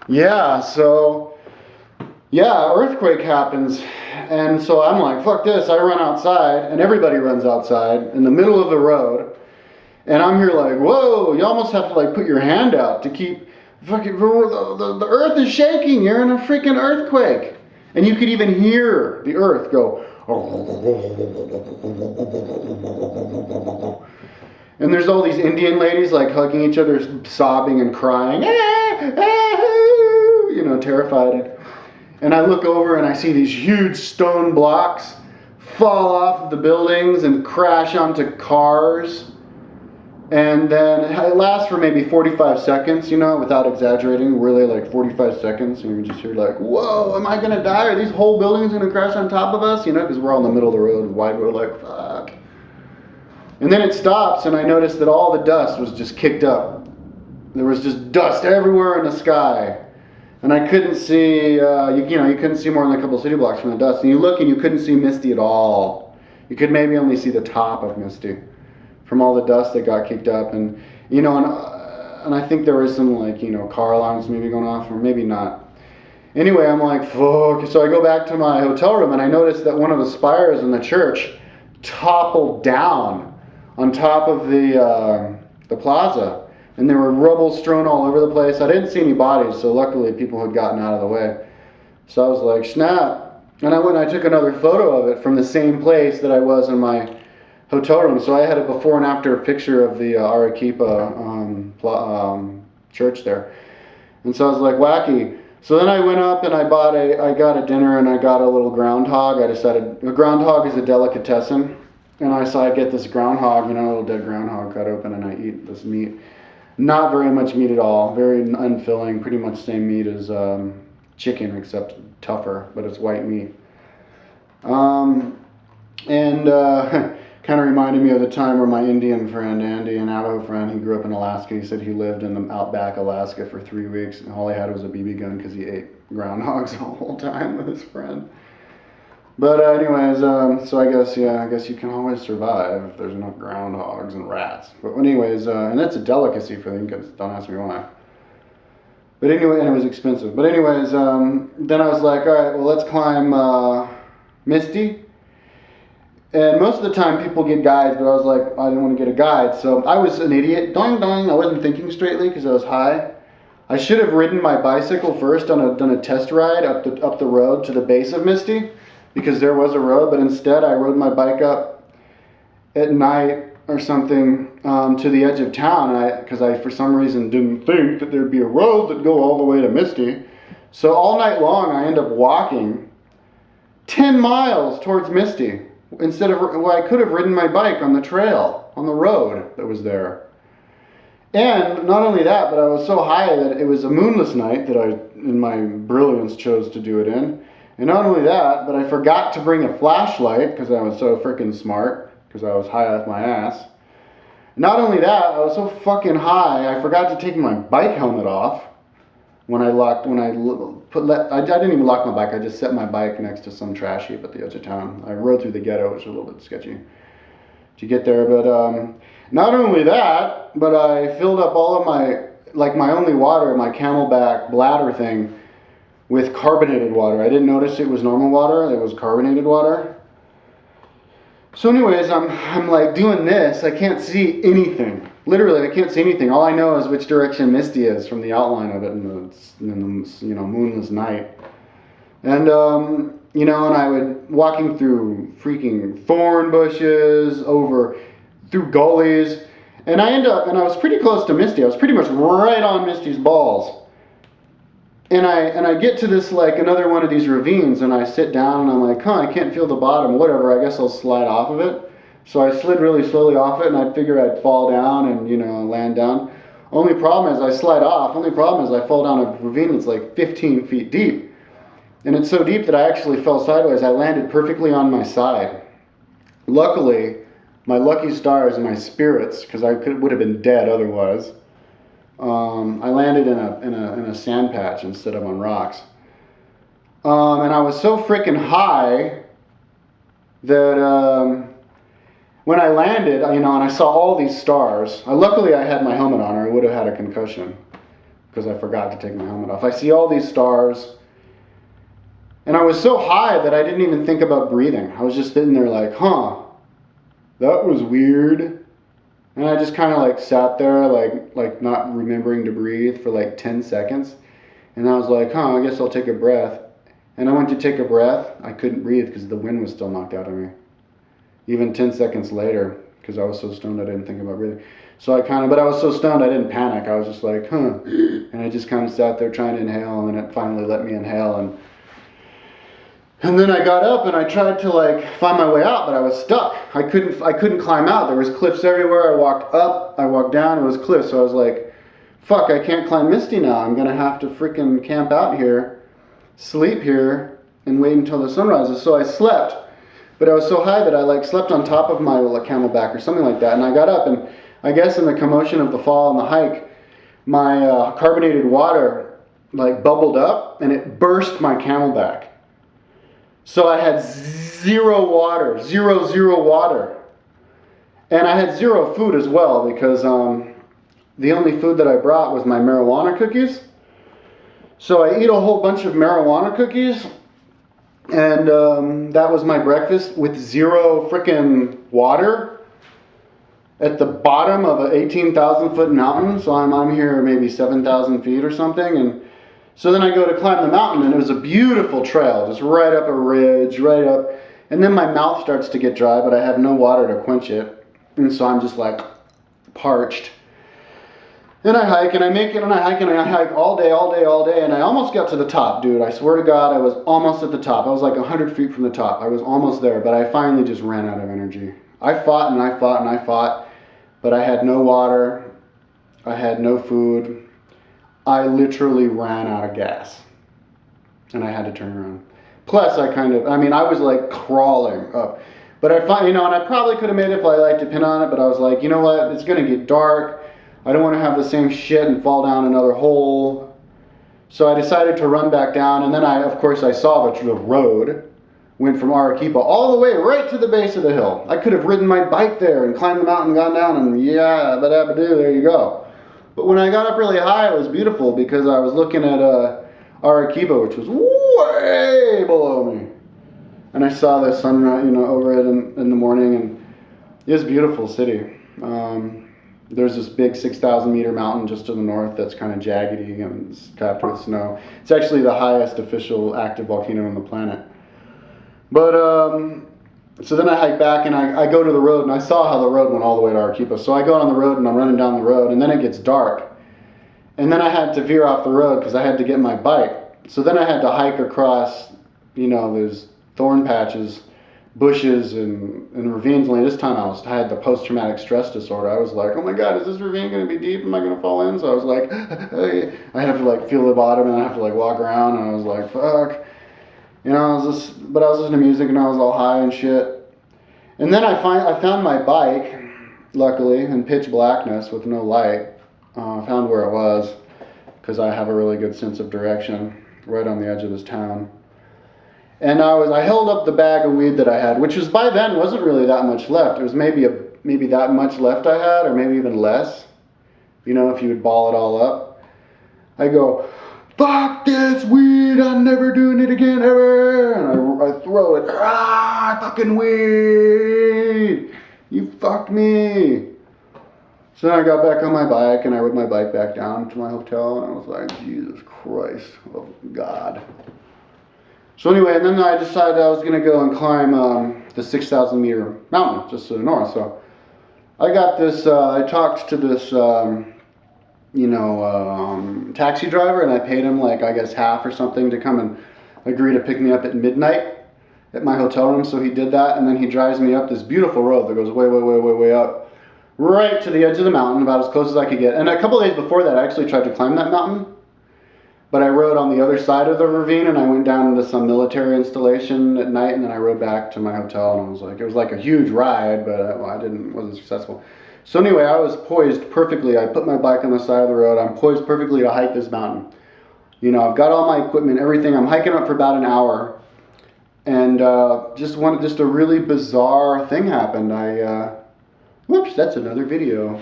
Yeah, so, yeah, earthquake happens. And so I'm like, fuck this. I run outside, and everybody runs outside in the middle of the road. And I'm here like, whoa, you almost have to like put your hand out to keep fucking, the earth is shaking. You're in a freaking earthquake. And you could even hear the earth go. And there's all these Indian ladies like hugging each other, sobbing and crying, you know, terrified. And I look over and I see these huge stone blocks fall off of the buildings and crash onto cars. And then it lasts for maybe 45 seconds, you know, without exaggerating, really like 45 seconds. And you just hear like, whoa, am I going to die? Are these whole buildings going to crash on top of us? You know, because we're all in the middle of the road, wide road, like, fuck. And then it stops, and I noticed that all the dust was just kicked up. There was just dust everywhere in the sky. And I couldn't see, you couldn't see more than a couple city blocks from the dust. And you look and you couldn't see Misty at all. You could maybe only see the top of Misty from all the dust that got kicked up. And, you know, and I think there was some, like, you know, car alarms maybe going off, or maybe not. Anyway, I'm like, fuck. So I go back to my hotel room, and I noticed that one of the spires in the church toppled down on top of the plaza. And there were rubble strewn all over the place. I didn't see any bodies, so luckily people had gotten out of the way. So I was like, snap. And I went and I took another photo of it from the same place that I was in my hotel room. So I had a before and after picture of the Arequipa church there. And so I was like, wacky. So then I went up and I got a dinner, and I got a little groundhog. I decided, a groundhog is a delicatessen. And I'd get this groundhog, you know, a little dead groundhog cut open, and I eat this meat. Not very much meat at all, very unfilling, pretty much same meat as chicken, except tougher, but it's white meat. Kind of reminded me of the time where my Indian friend, Andy, an Navajo friend, he grew up in Alaska. He said he lived in the outback Alaska for 3 weeks, and all he had was a BB gun because he ate groundhogs the whole time with his friend. But anyways, so I guess you can always survive if there's enough groundhogs and rats. But anyways, and that's a delicacy for the Incas. Don't ask me why. But anyway, and it was expensive. But anyways, then I was like, all right, well, let's climb Misty. And most of the time people get guides, but I was like, I didn't want to get a guide. So I was an idiot. Doing. I wasn't thinking straightly because I was high. I should have ridden my bicycle first, done a test ride up the road to the base of Misty, because there was a road, but instead I rode my bike up at night or something to the edge of town, because I for some reason didn't think that there'd be a road that'd go all the way to Misty. So all night long I end up walking 10 miles towards Misty, instead of, well, I could have ridden my bike on the trail, on the road that was there. And not only that, but I was so high that it was a moonless night that I, in my brilliance, chose to do it in. And not only that, but I forgot to bring a flashlight because I was so freaking smart, because I was high off my ass. Not only that, I was so fucking high, I forgot to take my bike helmet off I didn't even lock my bike, I just set my bike next to some trash heap at the edge of town. I rode through the ghetto, which was a little bit sketchy to get there, but not only that, but I filled up all of my only water, my Camelback bladder thing, with carbonated water. I didn't notice it was normal water, it was carbonated water. So anyways, I'm like doing this, I can't see anything. Literally, I can't see anything. All I know is which direction Misty is from the outline of it in the moonless night. And and I would walking through freaking thorn bushes, through gullies, and I was pretty close to Misty. I was pretty much right on Misty's balls. And I get to this, like, another one of these ravines, and I sit down and I'm like, I can't feel the bottom, whatever, I guess I'll slide off of it. So I slid really slowly off it, and I figure I'd fall down and, land down. Only problem is I slide off, I fall down a ravine that's like 15 feet deep. And it's so deep that I actually fell sideways. I landed perfectly on my side. Luckily, my lucky stars and my spirits, because I would have been dead otherwise, I landed in a sand patch instead of on rocks. And I was so freaking high that when I landed, and I saw all these stars. Luckily, I had my helmet on, or I would have had a concussion. because I forgot to take my helmet off. I see all these stars, and I was so high that I didn't even think about breathing. I was just sitting there like, huh, that was weird. And I just kind of like sat there like not remembering to breathe for like 10 seconds. And I was like, huh, I guess I'll take a breath. And I went to take a breath. I couldn't breathe because the wind was still knocked out of me. Even 10 seconds later, because I was so stoned I didn't think about breathing. So but I was so stoned I didn't panic. I was just like, huh. And I just kind of sat there trying to inhale, and it finally let me inhale. And then I got up and I tried to like find my way out, but I was stuck. I couldn't climb out. There was cliffs everywhere. I walked up, I walked down, it was cliffs. So I was like, fuck, I can't climb Misty now. I'm gonna have to freaking camp out here, sleep here, and wait until the sun rises. So I slept, but I was so high that I like slept on top of my camelback or something like that. And I got up, and I guess in the commotion of the fall and the hike, my carbonated water like bubbled up and it burst my camelback. So I had zero water. And I had zero food as well, because the only food that I brought was my marijuana cookies. So I eat a whole bunch of marijuana cookies, and that was my breakfast with zero frickin' water at the bottom of an 18,000 foot mountain. So I'm here maybe 7,000 feet or something, and so then I go to climb the mountain, and it was a beautiful trail, just right up a ridge, right up. And then my mouth starts to get dry, but I have no water to quench it. And so I'm just like parched. And I hike, and I make it, and I hike, and I hike all day. And I almost got to the top, dude. I swear to God, I was almost at the top. I was like 100 feet from the top. I was almost there, but I finally just ran out of energy. I fought, and I fought, and I fought, but I had no water. I had no food. I literally ran out of gas, and I had to turn around. Plus, I was like crawling up, but and I probably could have made it if I like to pin on it, but I was like, you know what, it's gonna get dark. I don't want to have the same shit and fall down another hole. So I decided to run back down, and then of course I saw the road went from Arequipa all the way right to the base of the hill. I could have ridden my bike there and climbed the mountain, gone down, and there you go. But when I got up really high, it was beautiful, because I was looking at Arequipa, which was way below me. And I saw the sunrise, over it in the morning, and it was a beautiful city. There's this big 6,000 meter mountain just to the north that's kind of jaggedy and it's capped with snow. It's actually the highest official active volcano on the planet. But so then I hike back, and I go to the road, and I saw how the road went all the way to Arequipa. So I go on the road, and I'm running down the road, and then it gets dark. And then I had to veer off the road because I had to get my bike. So then I had to hike across, there's thorn patches, bushes, and ravines. Only this time I had the post-traumatic stress disorder. I was like, oh my God, is this ravine going to be deep? Am I going to fall in? So I was like, I have to like feel the bottom, and I have to like walk around, and I was like, fuck. But I was listening to music, and I was all high and shit. And then I found my bike, luckily, in pitch blackness with no light. I found where it was, because I have a really good sense of direction, right on the edge of this town. And I held up the bag of weed that I had, which was by then wasn't really that much left. It was maybe that much left I had, or maybe even less. If you would ball it all up. I go, fuck this weed, I'm never doing it again ever. And I throw it, fucking weed, you fucked me. So then I got back on my bike, and I rode my bike back down to my hotel, and I was like, Jesus Christ, oh God. So anyway, and then I decided I was going to go and climb the 6,000 meter mountain just to the north. So I got this, I talked to this, taxi driver, and I paid him like, I guess, half or something to come and agree to pick me up at midnight at my hotel room. So he did that, and then he drives me up this beautiful road that goes way up, right to the edge of the mountain, about as close as I could get. And a couple of days before that, I actually tried to climb that mountain, but I rode on the other side of the ravine, and I went down into some military installation at night, and then I rode back to my hotel, and it was like a huge ride, but I wasn't successful. So anyway, I was poised perfectly. I put my bike on the side of the road. I'm poised perfectly to hike this mountain. I've got all my equipment, everything. I'm hiking up for about an hour, and just a really bizarre thing happened. Whoops, that's another video.